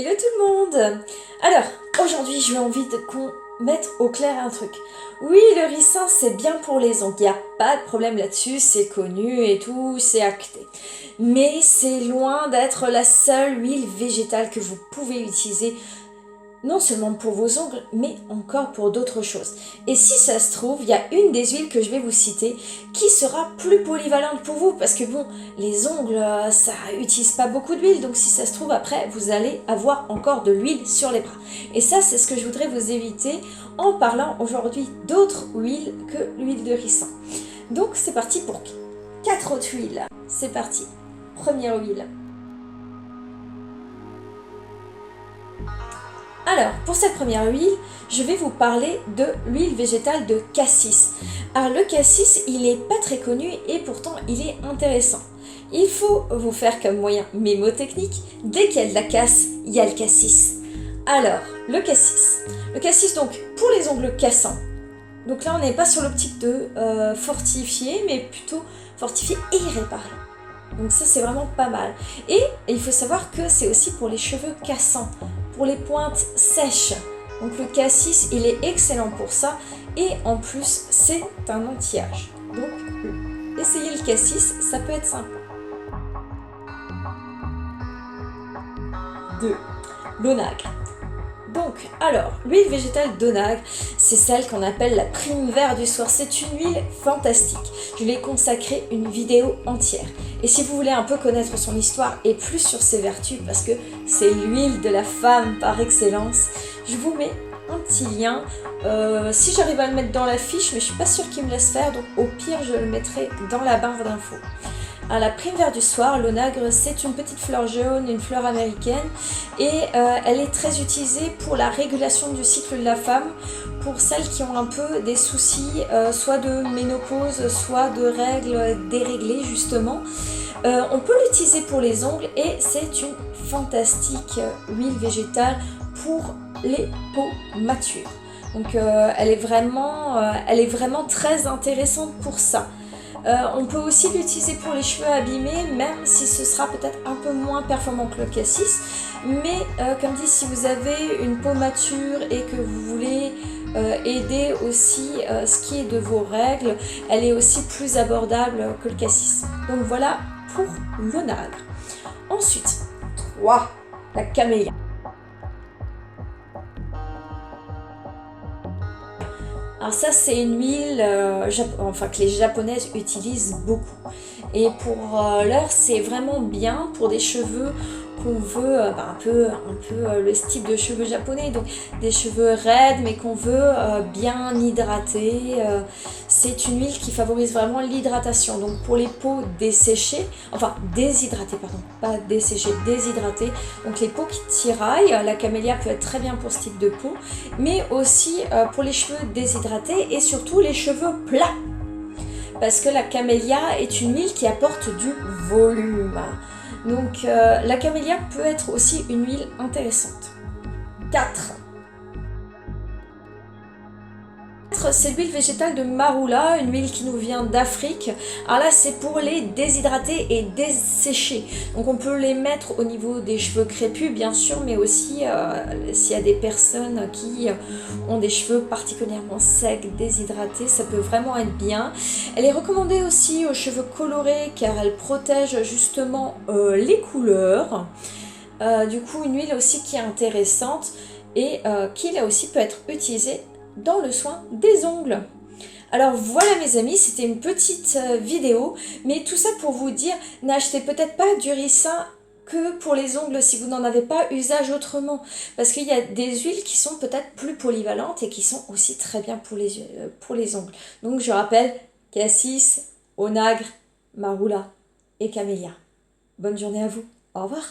Hello tout le monde. Alors, aujourd'hui j'ai envie qu'on mette au clair un truc. Oui, le ricin c'est bien pour les ongles, il n'y a pas de problème là-dessus, c'est connu et tout, c'est acté. Mais c'est loin d'être la seule huile végétale que vous pouvez utiliser, non seulement pour vos ongles, mais encore pour d'autres choses. Et si ça se trouve, il y a une des huiles que je vais vous citer qui sera plus polyvalente pour vous, parce que bon, les ongles, ça utilise pas beaucoup d'huile, donc si ça se trouve, après, vous allez avoir encore de l'huile sur les bras. Et ça, c'est ce que je voudrais vous éviter en parlant aujourd'hui d'autres huiles que l'huile de ricin. Donc c'est parti pour 4 autres huiles. C'est parti. Première huile. Alors, pour cette première huile, je vais vous parler de l'huile végétale de cassis. Alors, le cassis, il n'est pas très connu et pourtant, il est intéressant. Il faut vous faire comme moyen mémotechnique, dès qu'il y a de la casse, il y a le cassis. Alors, le cassis. Le cassis, donc, pour les ongles cassants. Donc là, on n'est pas sur l'optique de fortifier, mais plutôt fortifier et réparer. Donc ça, c'est vraiment pas mal. Et il faut savoir que c'est aussi pour les cheveux cassants, pour les pointes sèches. Donc le cassis, il est excellent pour ça. Et en plus, c'est un anti-âge. Donc, essayez le cassis, ça peut être sympa. 2. L'onagre. Donc, alors, l'huile végétale d'onagre, c'est celle qu'on appelle la prime vert du soir. C'est une huile fantastique. Je lui ai consacré une vidéo entière. Et si vous voulez un peu connaître son histoire et plus sur ses vertus, parce que c'est l'huile de la femme par excellence, je vous mets un petit lien. Si j'arrive à le mettre dans la fiche, mais je suis pas sûre qu'il me laisse faire, donc au pire, je le mettrai dans la barre d'infos. À la prime vert du soir, l'onagre, c'est une petite fleur jaune, une fleur américaine, et elle est très utilisée pour la régulation du cycle de la femme, pour celles qui ont un peu des soucis, soit de ménopause, soit de règles déréglées justement. On peut l'utiliser pour les ongles et c'est une fantastique huile végétale pour les peaux matures. Donc elle est vraiment très intéressante pour ça. On peut aussi l'utiliser pour les cheveux abîmés, même si ce sera peut-être un peu moins performant que le cassis. Mais comme dit, si vous avez une peau mature et que vous voulez aider aussi ce qui est de vos règles, elle est aussi plus abordable que le cassis. Donc voilà pour l'onagre. Ensuite, 3. La camélia. Alors ça, c'est une huile que les japonaises utilisent beaucoup. Et pour l'heure, c'est vraiment bien pour des cheveux qu'on veut un peu le style de cheveux japonais, donc des cheveux raides mais qu'on veut bien hydrater. C'est une huile qui favorise vraiment l'hydratation. Donc pour les peaux deshydratées, pas desséchées, déshydratées, donc les peaux qui tiraillent, la camélia peut être très bien pour ce type de peau, mais aussi pour les cheveux déshydratés et surtout les cheveux plats. Parce que la camélia est une huile qui apporte du volume. Donc la camélia peut être aussi une huile intéressante. 4. C'est l'huile végétale de marula, une huile qui nous vient d'Afrique. Alors là, c'est pour les déshydrater et dessécher. Donc on peut les mettre au niveau des cheveux crépus, bien sûr, mais aussi s'il y a des personnes qui ont des cheveux particulièrement secs, déshydratés, ça peut vraiment être bien. Elle est recommandée aussi aux cheveux colorés car elle protège justement les couleurs. Du coup, une huile aussi qui est intéressante et qui là aussi peut être utilisée dans le soin des ongles. Alors voilà mes amis, c'était une petite vidéo, mais tout ça pour vous dire, n'achetez peut-être pas du ricin que pour les ongles si vous n'en avez pas usage autrement, parce qu'il y a des huiles qui sont peut-être plus polyvalentes et qui sont aussi très bien pour les ongles. Donc je rappelle, cassis, onagre, marula et camélia. Bonne journée à vous, au revoir.